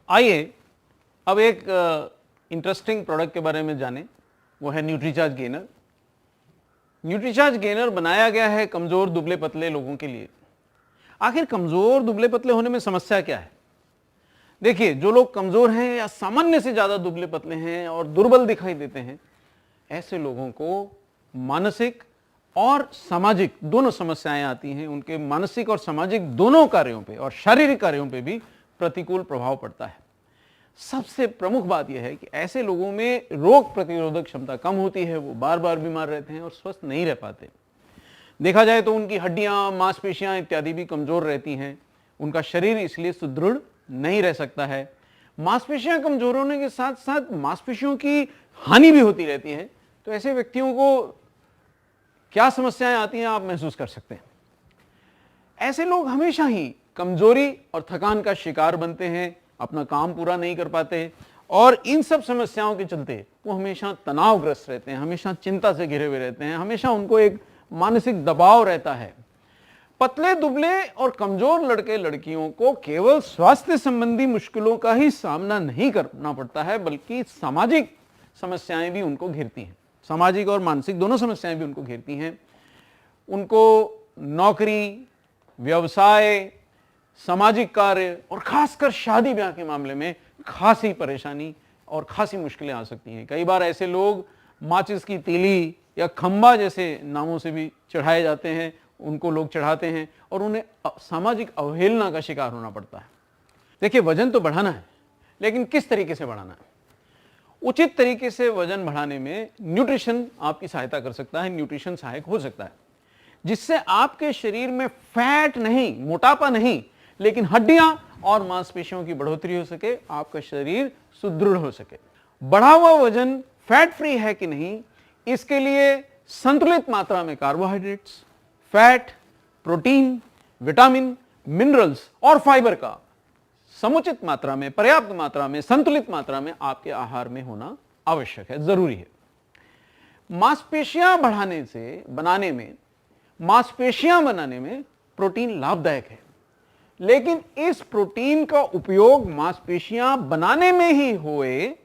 आइए अब एक इंटरेस्टिंग प्रोडक्ट के बारे में जानें, वो है न्यूट्रीचार्ज गेनर। न्यूट्रीचार्ज गेनर बनाया गया है कमजोर दुबले पतले लोगों के लिए। आखिर कमजोर दुबले पतले होने में समस्या क्या है? देखिए, जो लोग कमजोर हैं या सामान्य से ज्यादा दुबले पतले हैं और दुर्बल दिखाई देते हैं, ऐसे लोगों को मानसिक और सामाजिक दोनों समस्याएं आती हैं। उनके मानसिक और सामाजिक दोनों कार्यों पे और शारीरिक कार्यों पे भी प्रतिकूल प्रभाव पड़ता है। सबसे प्रमुख बात यह है कि ऐसे लोगों में रोग प्रतिरोधक क्षमता कम होती है, वो बार बार बीमार रहते हैं और स्वस्थ नहीं रह पाते। देखा जाए तो उनकी हड्डियां, मांसपेशियां इत्यादि भी कमजोर रहती हैं। उनका शरीर इसलिए सुदृढ़ नहीं रह सकता है। मांसपेशियां कमजोर होने के साथ साथ मांसपेशियों की हानि भी होती रहती है। तो ऐसे व्यक्तियों को क्या समस्याएं आती हैं आप महसूस कर सकते हैं। ऐसे लोग हमेशा ही कमजोरी और थकान का शिकार बनते हैं, अपना काम पूरा नहीं कर पाते और इन सब समस्याओं के चलते वो हमेशा तनावग्रस्त रहते हैं, हमेशा चिंता से घिरे हुए रहते हैं, हमेशा उनको एक मानसिक दबाव रहता है। पतले दुबले और कमजोर लड़के लड़कियों को केवल स्वास्थ्य संबंधी मुश्किलों का ही सामना नहीं करना पड़ता है, बल्कि सामाजिक समस्याएं भी उनको घेरती हैं। सामाजिक और मानसिक दोनों समस्याएं भी उनको घेरती हैं। उनको नौकरी, व्यवसाय, सामाजिक कार्य और खासकर शादी ब्याह के मामले में खासी परेशानी और खासी मुश्किलें आ सकती हैं। कई बार ऐसे लोग माचिस की तीली या खंबा जैसे नामों से भी चढ़ाए जाते हैं, उनको लोग चढ़ाते हैं और उन्हें सामाजिक अवहेलना का शिकार होना पड़ता है। देखिए, वजन तो बढ़ाना है, लेकिन किस तरीके से बढ़ाना है? उचित तरीके से वजन बढ़ाने में न्यूट्रिशन आपकी सहायता कर सकता है, न्यूट्रिशन सहायक हो सकता है, जिससे आपके शरीर में फैट नहीं, मोटापा नहीं, लेकिन हड्डियां और मांसपेशियों की बढ़ोतरी हो सके, आपका शरीर सुदृढ़ हो सके। बढ़ा हुआ वजन फैट फ्री है कि नहीं, इसके लिए संतुलित मात्रा में carbohydrates, fat, protein, vitamin, minerals और फाइबर का समुचित मात्रा में, पर्याप्त मात्रा में, संतुलित मात्रा में आपके आहार में होना आवश्यक है, जरूरी है। मांसपेशियां बनाने में प्रोटीन लाभदायक है, लेकिन इस प्रोटीन का उपयोग मांसपेशियां बनाने में ही होए,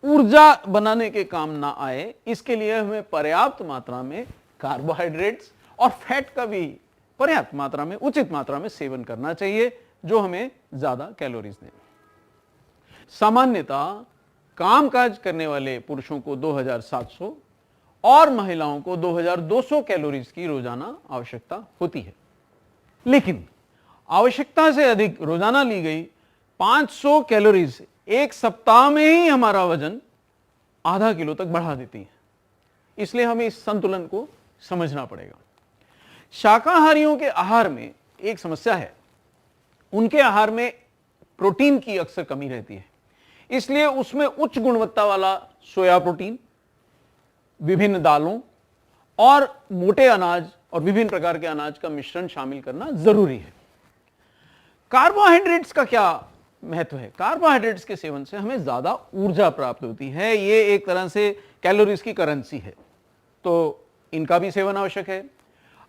ऊर्जा बनाने के काम ना आए, इसके लिए हमें पर्याप्त मात्रा में कार्बोहाइड्रेट्स और फैट का भी पर्याप्त मात्रा में, उचित मात्रा में सेवन करना चाहिए, जो हमें ज्यादा कैलोरीज दें। सामान्यतः कामकाज करने वाले पुरुषों को 2700 और महिलाओं को 2200 कैलोरीज की रोजाना आवश्यकता होती है, लेकिन आवश्यकता से अधिक रोजाना ली गई 500 कैलोरीज एक सप्ताह में ही हमारा वजन आधा किलो तक बढ़ा देती है। इसलिए हमें इस संतुलन को समझना पड़ेगा। शाकाहारियों के आहार में एक समस्या है, उनके आहार में प्रोटीन की अक्सर कमी रहती है, इसलिए उसमें उच्च गुणवत्ता वाला सोया प्रोटीन, विभिन्न दालों और मोटे अनाज और विभिन्न प्रकार के अनाज का मिश्रण शामिल करना जरूरी है। कार्बोहाइड्रेट्स का क्या महत्व है? कार्बोहाइड्रेट्स के सेवन से हमें ज्यादा ऊर्जा प्राप्त होती है। ये एक तरह से कैलोरीज की करेंसी है, तो इनका भी सेवन आवश्यक है।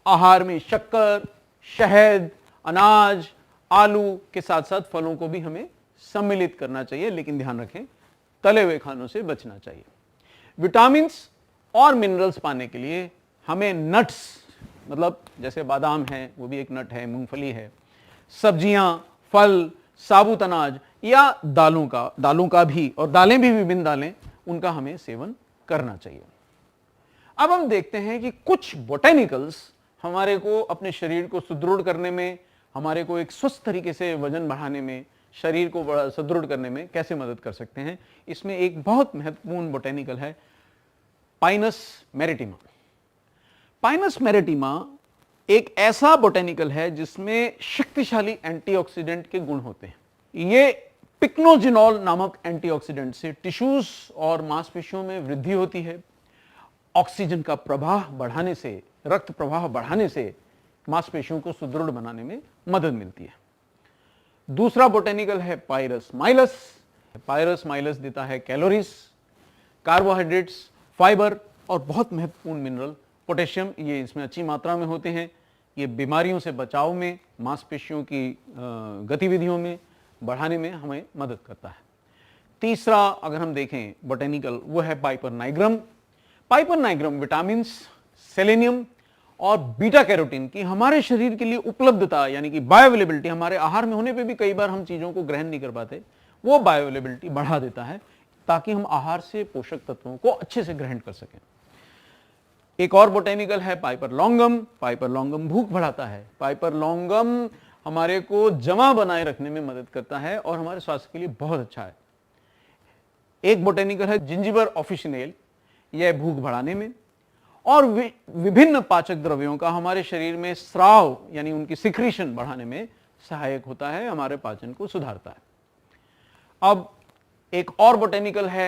आहार में शक्कर, शहद, अनाज, आलू के साथ साथ फलों को भी हमें सम्मिलित करना चाहिए, लेकिन ध्यान रखें तले हुए खानों से बचना चाहिए। विटामिन्स और मिनरल्स पाने के लिए हमें नट्स, मतलब जैसे बादाम है, वो भी एक नट है, मूंगफली है, सब्जियां, फल, साबुत अनाज या दालों का भी, और दालें भी, विभिन्न दालें, उनका हमें सेवन करना चाहिए। अब हम देखते हैं कि कुछ बोटेनिकल्स हमारे को अपने शरीर को सुदृढ़ करने में, हमारे को एक स्वस्थ तरीके से वजन बढ़ाने में, शरीर को बड़ा सुदृढ़ करने में कैसे मदद कर सकते हैं। इसमें एक बहुत महत्वपूर्ण बोटेनिकल है पाइनस मैरिटिमा। पाइनस मैरिटिमा एक ऐसा बोटेनिकल है जिसमें शक्तिशाली एंटीऑक्सीडेंट के गुण होते हैं। ये पिक्नोजिनॉल नामक एंटीऑक्सीडेंट से टिश्यूज और मांसपेशियों में वृद्धि होती है। ऑक्सीजन का प्रवाह बढ़ाने से, रक्त प्रवाह बढ़ाने से मांसपेशियों को सुदृढ़ बनाने में मदद मिलती है। दूसरा बोटेनिकल है पायरस माइलस। पायरस माइलस देता है कैलोरीज, कार्बोहाइड्रेट्स, फाइबर और बहुत महत्वपूर्ण मिनरल पोटेशियम। ये इसमें अच्छी मात्रा में होते हैं। ये बीमारियों से बचाव में, मांसपेशियों की गतिविधियों में, बढ़ाने में हमें मदद करता है। तीसरा अगर हम देखें बोटेनिकल, वो है Piper nigrum. Piper nigrum vitamins, selenium और बीटा कैरोटीन की हमारे शरीर के लिए उपलब्धता यानी कि बायोअवेलेबिलिटी, हमारे आहार में होने पे भी कई बार हम चीजों को ग्रहण नहीं कर पाते, वो बायोअवेलेबिलिटी बढ़ा देता है ताकि हम आहार से पोषक तत्वों को अच्छे से ग्रहण कर सकें। एक और बोटेनिकल है पाइपर लॉन्गम। पाइपर लॉन्गम भूख बढ़ाता है। पाइपर लॉन्गम हमारे को जमा बनाए रखने में मदद करता है और हमारे स्वास्थ्य के लिए बहुत अच्छा है। एक बोटेनिकल है जिंजिबर ऑफिशिनेल, यह भूख बढ़ाने में और विभिन्न पाचक द्रव्यों का हमारे शरीर में स्राव यानी उनकी सिक्रीशन बढ़ाने में सहायक होता है, हमारे पाचन को सुधारता है। अब एक और बोटेनिकल है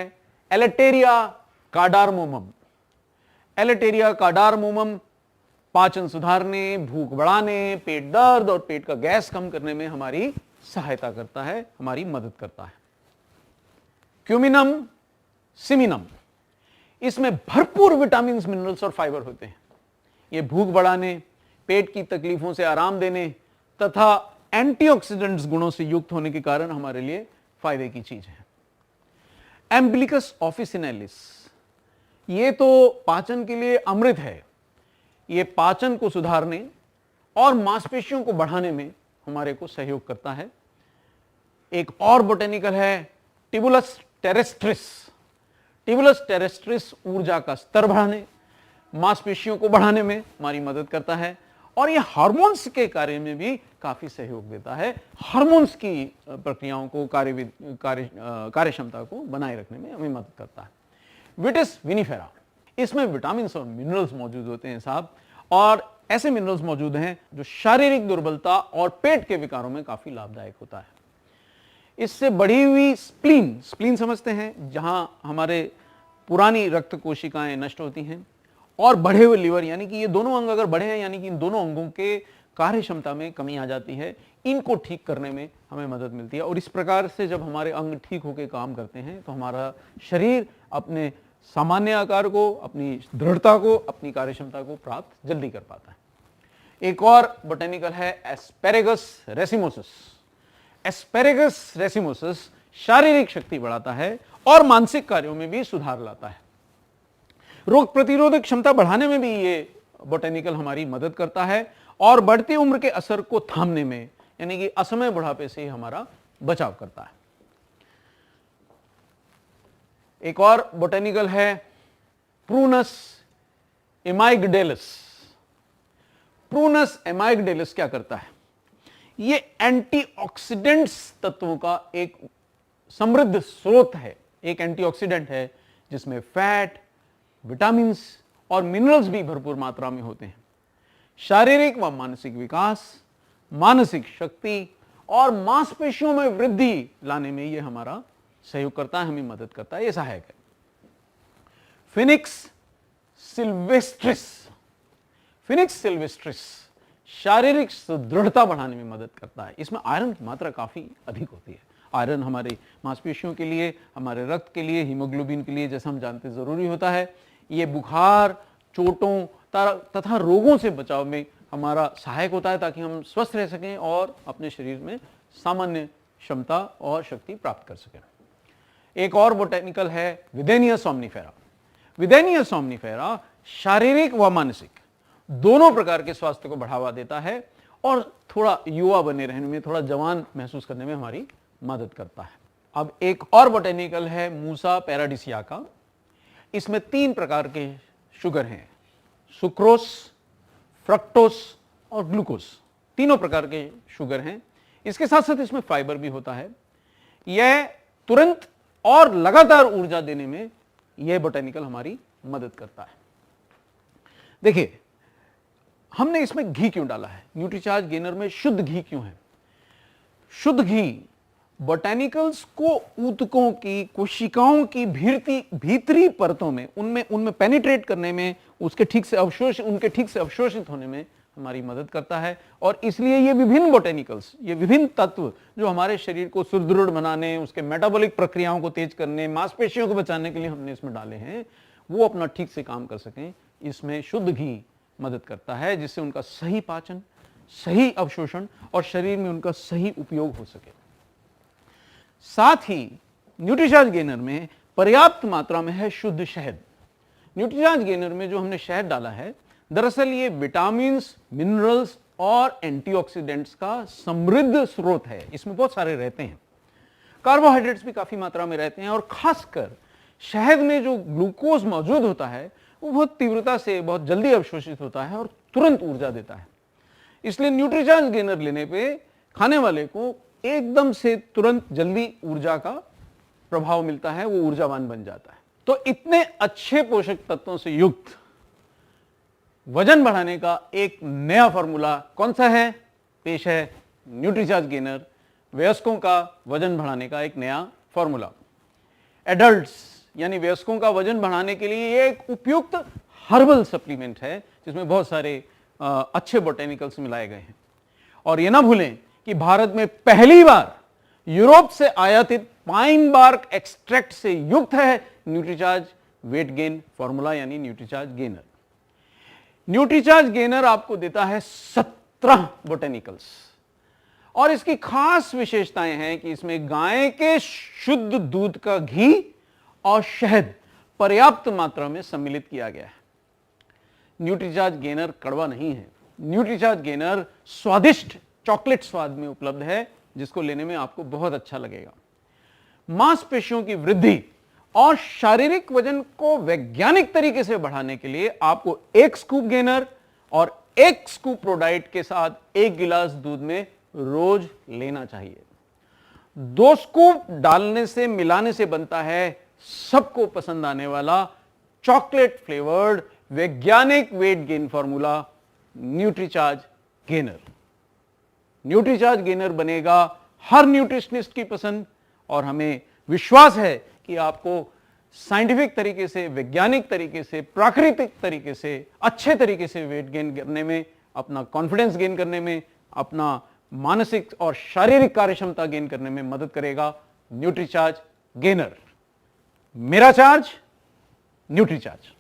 एलेटेरिया कार्डामोमम। एलेटेरिया कार्डामोमम पाचन सुधारने, भूख बढ़ाने, पेट दर्द और पेट का गैस कम करने में हमारी सहायता करता है, हमारी मदद करता है। क्यूमिनम सिमिनम, इसमें भरपूर विटामिन, मिनरल्स और फाइबर होते हैं। ये भूख बढ़ाने, पेट की तकलीफों से आराम देने तथा एंटीऑक्सीडेंट्स गुणों से युक्त होने के कारण हमारे लिए फायदे की चीज है। एम्बिलिकस ऑफिसिनेलिस, ये तो पाचन के लिए अमृत है। ये पाचन को सुधारने और मांसपेशियों को बढ़ाने में हमारे को सहयोग करता है। एक और बोटेनिकल है टिबुलस टेरेस्ट्रिस। टिबुलस टेरेस्ट्रिस ऊर्जा का स्तर बढ़ाने, मांसपेशियों को बढ़ाने में हमारी मदद करता है और यह हार्मोन्स के कार्य में भी काफी सहयोग देता है। हार्मोन्स की प्रक्रियाओं को, कार्यक्षमता को बनाए रखने में हमें मदद करता है। विटिस विनिफेरा, इसमें विटामिन और मिनरल्स मौजूद होते हैं साहब, और ऐसे मिनरल्स मौजूद हैं जो शारीरिक दुर्बलता और पेट के विकारों में काफी लाभदायक होता है। इससे बढ़ी हुई स्प्लीन, स्प्लीन समझते हैं, जहां हमारे पुरानी रक्त कोशिकाएं नष्ट होती हैं, और बढ़े हुए लीवर, यानी कि ये दोनों अंग अगर बढ़े हैं यानी कि इन दोनों अंगों के कार्य क्षमता में कमी आ जाती है, इनको ठीक करने में हमें मदद मिलती है। और इस प्रकार से जब हमारे अंग ठीक होकर काम करते हैं तो हमारा शरीर अपने सामान्य आकार को, अपनी दृढ़ता को, अपनी कार्यक्षमता को प्राप्त जल्दी कर पाता है। एक और बोटेनिकल है एस्पेरेगस रेसिमोसिस। एस्पेरेगस रेसिमोसिस शारीरिक शक्ति बढ़ाता है और मानसिक कार्यों में भी सुधार लाता है। रोग प्रतिरोधक क्षमता बढ़ाने में भी ये बोटेनिकल हमारी मदद करता है और बढ़ती उम्र के असर को थामने में, यानी कि असमय बुढ़ापे से हमारा बचाव करता है। एक और बोटेनिकल है प्रूनस एमाइगडेलिस। प्रूनस एमाइगडेलिस क्या करता है? ये एंटीऑक्सीडेंट्स तत्वों का एक समृद्ध स्रोत है, एक एंटीऑक्सीडेंट है जिसमें फैट, विटामिन्स और मिनरल्स भी भरपूर मात्रा में होते हैं। शारीरिक व मानसिक विकास, मानसिक शक्ति और मांसपेशियों में वृद्धि लाने में यह हमारा सहयोग करता है, हमें मदद करता है, यह सहायक है। फिनिक्स सिल्वेस्ट्रिस, फिनिक्स सिल्वेस्ट्रिस शारीरिक सुदृढ़ता बढ़ाने में मदद करता है। इसमें आयरन की मात्रा काफी अधिक होती है। आयरन हमारे मांसपेशियों के लिए, हमारे रक्त के लिए, हीमोग्लोबिन के लिए, जैसा हम जानते हैं जरूरी होता है। ये बुखार, चोटों तथा रोगों से बचाव में हमारा सहायक होता है ताकि हम स्वस्थ रह सकें और अपने शरीर में सामान्य क्षमता और शक्ति प्राप्त कर सकें। एक और बोटेनिकल है विदेनिया सोमनिफेरा। विदेनिया सोमनिफेरा शारीरिक व मानसिक दोनों प्रकार के स्वास्थ्य को बढ़ावा देता है और थोड़ा युवा बने रहने में, थोड़ा जवान महसूस करने में हमारी मदद करता है। अब एक और बोटेनिकल है मूसा पैराडिसियाका। इसमें 3 प्रकार के शुगर हैं, सुक्रोस, फ्रक्टोस और ग्लूकोस। तीनों प्रकार के शुगर हैं। इसके साथ साथ इसमें फाइबर भी होता है। यह तुरंत और लगातार ऊर्जा देने में यह बोटेनिकल हमारी मदद करता है। देखिए, हमने इसमें घी क्यों डाला है? न्यूट्रीचार्ज गेनर में शुद्ध घी क्यों है? शुद्ध घी बोटेनिकल्स को ऊतकों की, कोशिकाओं की भीतरी परतों में, उनमें पेनिट्रेट करने में, उनके ठीक से अवशोषित होने में हमारी मदद करता है। और इसलिए ये विभिन्न बोटेनिकल्स, ये विभिन्न तत्व जो हमारे शरीर को सुदृढ़ बनाने, उसके मेटाबॉलिक प्रक्रियाओं को तेज करने, मांसपेशियों को बचाने के लिए हमने इसमें डाले हैं, वो अपना ठीक से काम कर सकें, इसमें शुद्ध घी मदद करता है, जिससे उनका सही पाचन, सही अवशोषण और शरीर में उनका सही उपयोग हो सके। साथ ही न्यूट्रीचार्ज गेनर में पर्याप्त मात्रा में है शुद्ध शहद। न्यूट्रीचार्ज गेनर में जो हमने शहद डाला है, दरअसल ये विटामिन, मिनरल्स और एंटीऑक्सीडेंट्स का समृद्ध स्रोत है। इसमें बहुत सारे रहते हैं, कार्बोहाइड्रेट्स भी काफी मात्रा में रहते हैं, और खासकर शहद में जो ग्लूकोज मौजूद होता है वो बहुत तीव्रता से, बहुत जल्दी अवशोषित होता है और तुरंत ऊर्जा देता है। इसलिए न्यूट्रीचार्ज गेनर लेने पे खाने वाले को एकदम से तुरंत जल्दी ऊर्जा का प्रभाव मिलता है, वो ऊर्जावान बन जाता है। तो इतने अच्छे पोषक तत्वों से युक्त वजन बढ़ाने का एक नया फॉर्मूला कौन सा है? पेश है न्यूट्रीचार्ज गेनर, वयस्कों का वजन बढ़ाने का एक नया फॉर्मूला। एडल्ट्स यानी वयस्कों का वजन बढ़ाने के लिए ये एक उपयुक्त हर्बल सप्लीमेंट है, जिसमें बहुत सारे अच्छे बोटेनिकल्स मिलाए गए हैं। और ये ना भूलें कि भारत में पहली बार यूरोप से आयातित पाइन बार्क एक्सट्रैक्ट से युक्त है न्यूट्रीचार्ज वेट गेन फॉर्मूला यानी न्यूट्रीचार्ज गेनर। न्यूट्रीचार्ज गेनर आपको देता है 17 बोटेनिकल्स, और इसकी खास विशेषताएं हैं कि इसमें गाय के शुद्ध दूध का घी और शहद पर्याप्त मात्रा में सम्मिलित किया गया है। न्यूट्रीचार्ज गेनर कड़वा नहीं है। न्यूट्रीचार्ज गेनर स्वादिष्ट चॉकलेट स्वाद में उपलब्ध है, जिसको लेने में आपको बहुत अच्छा लगेगा। मांसपेशियों की वृद्धि और शारीरिक वजन को वैज्ञानिक तरीके से बढ़ाने के लिए आपको 1 स्कूप गेनर और 1 स्कूप प्रोडाइट के साथ 1 गिलास दूध में रोज लेना चाहिए। 2 स्कूप डालने से, मिलाने से बनता है सबको पसंद आने वाला चॉकलेट फ्लेवर्ड वैज्ञानिक weight gain formula Nutricharge gainer. Nutricharge gainer बनेगा हर न्यूट्रिशनिस्ट की पसंद, और हमें विश्वास है कि आपको साइंटिफिक तरीके से, वैज्ञानिक तरीके से, प्राकृतिक तरीके से, अच्छे तरीके से वेट गेन करने में, अपना कॉन्फिडेंस गेन करने में, अपना मानसिक और शारीरिक कार्यक्षमता गेन करने में मदद करेगा न्यूट्रीचार्ज गेनर। मेरा चार्ज न्यूट्रीचार्ज।